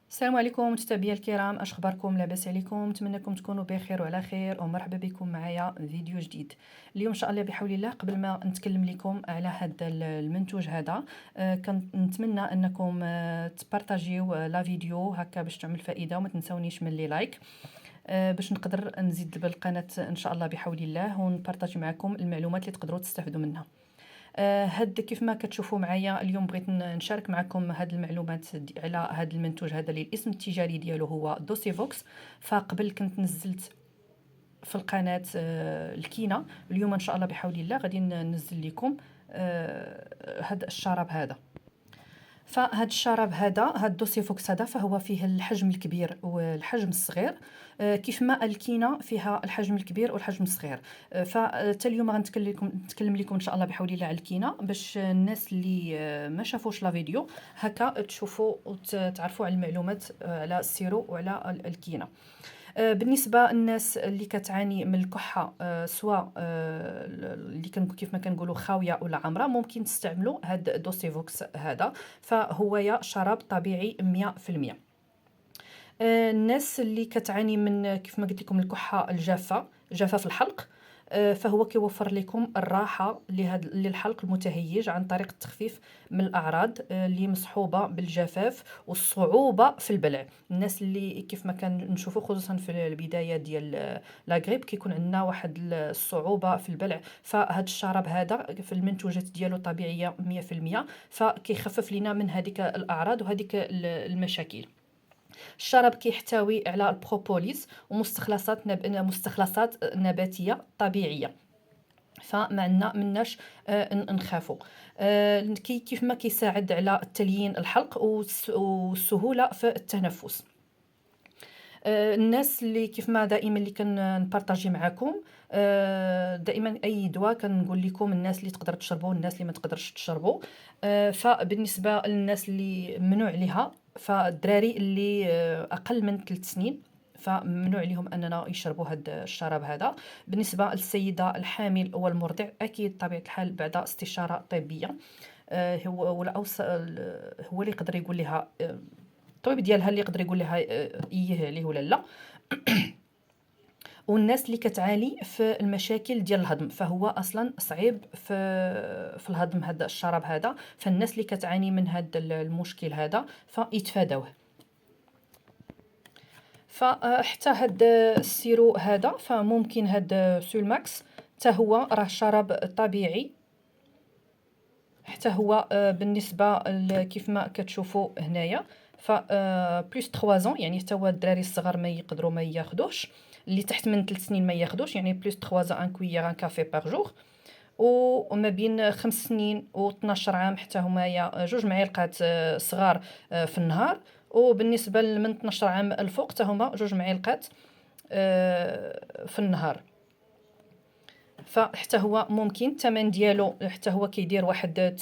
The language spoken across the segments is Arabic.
السلام عليكم متابعي الكرام، اش اخباركم؟ لاباس عليكم؟ نتمنىكم تكونوا بخير وعلى خير ومرحبا بكم معايا فيديو جديد. اليوم ان شاء الله بحول الله قبل ما نتكلم لكم على هذا المنتوج هذا، كنتمنى انكم تبارطاجيو لا فيديو هكا باش تعمل فائده، وما تنسونيش من لي لايك باش نقدر نزيد بالقناه ان شاء الله بحول الله ونبارطاجي معكم المعلومات اللي تقدروا تستافدوا منها. هاد كيف ما كتشوفوا معايا اليوم بغيت نشارك معكم هاد المعلومات على هاد المنتوج هذا اللي الاسم التجاري ديالو هو دوسيفوكس. فقبل كنت نزلت في القناه الكينه. اليوم ان شاء الله بحول الله غادي ننزل لكم هاد الشراب هذا. فهاد الشراب هذا، هاد دوسيفوكس هذا، فهو فيه الحجم الكبير والحجم الصغير. كيف ما الكينه فيها الحجم الكبير والحجم الصغير. فتا اليوم نتكلم لكم ان شاء الله بحول الله على الكينه، باش الناس اللي ما شافوش لا فيديو هكا تشوفوا وتعرفوا على المعلومات على السيرو وعلى الكينه. بالنسبه للناس اللي كتعاني من الكحه، سواء اللي كيف ما كنقولوا خاويه ولا عامره، ممكن تستعملوا هاد دوسيفوكس هذا. فهو يا شراب طبيعي 100%. الناس اللي كتعاني من كيف ما قلت لكم الكحه الجافه، جفاف الحلق، فهو كيوفر لكم الراحه للحلق المتهيج عن طريق التخفيف من الاعراض اللي مصحوبه بالجفاف والصعوبه في البلع. الناس اللي كيف ما كنشوفوا خصوصا في البدايه ديال لا غريب كيكون عندنا واحد الصعوبه في البلع، فهاد الشراب هذا في المنتوجات ديالو طبيعيه 100%، فكيخفف لنا من هذيك الاعراض وهذيك المشاكل. الشراب كيحتوي على البروبوليس ومستخلصات مستخلصات نباتيه طبيعيه، فما عندنا مناش نخافوا. كيف ما كيساعد على تليين الحلق والسهوله في التنفس. الناس اللي كيف ما دائما اللي كنبارطاجي معكم، دائما اي دواء كنقول لكم الناس اللي تقدر تشربوا والناس اللي ما تقدرش تشربوا. فبالنسبه للناس اللي ممنوع عليها، فالدراري اللي اقل من 3 سنين فممنوع عليهم اننا يشربوا هذا الشراب هذا. بالنسبه للسيده الحامل والمرضع، اكيد طبيعه الحال بعد استشاره طبيه، هو ولا هو اللي يقدر يقول لها، الطبيب ديالها اللي يقدر يقول لها ايه عليه ولا لا. والناس اللي كتعاني في المشاكل ديال الهضم، فهو اصلا صعيب في الهضم هذا الشراب هذا، فالناس اللي كتعاني من هذا المشكل هذا فيتفادوه. فحتى هذا السيرو هذا، فممكن هذا سولماكس حتى هو راه شراب طبيعي، حتى هو بالنسبه كيف ما كتشوفوا هنايا، ف بلوس 3 يعني حتى هو الدراري الصغار ما يقدروا ما ياخذوش، اللي تحت من 3 سنين ما ياخذوش، يعني بلوس 3 ان كويير ان كافي بار جور. وما بين 5 سنين و 12 عام حتى هما 2 معالق صغار في النهار. وبالنسبه من 12 عام الفوق حتى هما 2 معالق في النهار. فحتى هو ممكن الثمن ديالو حتى هو كيدير واحد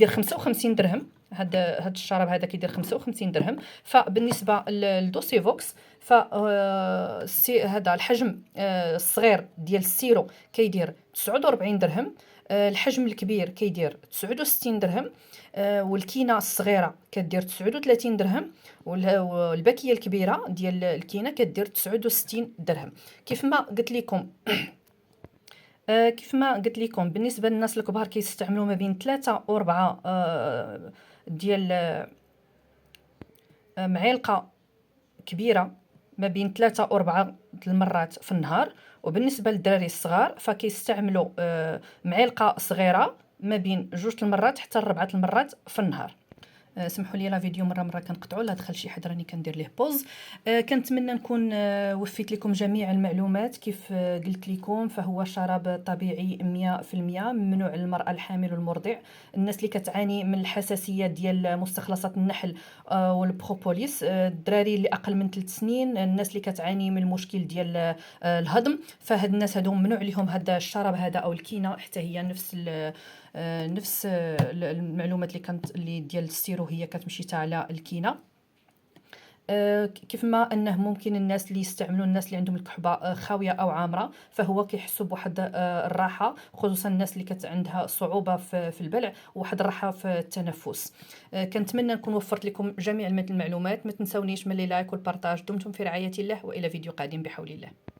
55 درهم. هاد الشراب هذا كيدير 55 درهم. فبالنسبه للدوسيفوكس، ف هذا الحجم الصغير ديال السيرو كيدير 49 درهم، الحجم الكبير كيدير 69 درهم، والكينه الصغيره كدير 39 درهم، والباكيه الكبيره ديال الكينه كدير 69 درهم. كيف ما قلت لكم بالنسبه للناس الكبار كيستعملوا ما بين 3 و 4 ديال معلقه كبيره، ما بين 3 و 4 المرات في النهار. وبالنسبه للدراري الصغار فكيستعملوا معلقه صغيره ما بين 2 المرات حتى 4 المرات في النهار. سمحوا لي لا فيديو مره كنقطعوا، لا دخل شي حد راني كندير ليه بوز. كنتمنى نكون وفيت لكم جميع المعلومات. كيف قلت لكم فهو شراب طبيعي 100%، ممنوع للمراه الحامل والمرضع، الناس اللي كتعاني من الحساسيه ديال مستخلصات النحل والبروبوليس، الدراري اللي اقل من 3 سنين، الناس اللي كتعاني من المشكل ديال الهضم، فهاد الناس هادو ممنوع عليهم هذا الشراب هذا او الكينه، حتى هي نفس المعلومات اللي كانت اللي ديال السيرو هي كتمشي حتى على الكينه. كيف ما أنه ممكن الناس اللي يستعملوا الناس اللي عندهم الكحبة خاوية أو عامرة، فهو كيحسوا بواحد الراحة، خصوصًا الناس اللي عندها صعوبة في البلع، وواحد الراحة في التنفس. كنتمنى نكون وفرت لكم جميع المعلومات. ما تنسونيش من لي لايك والبارطاج. دمتم في رعاية الله، وإلى فيديو قادم بحول الله.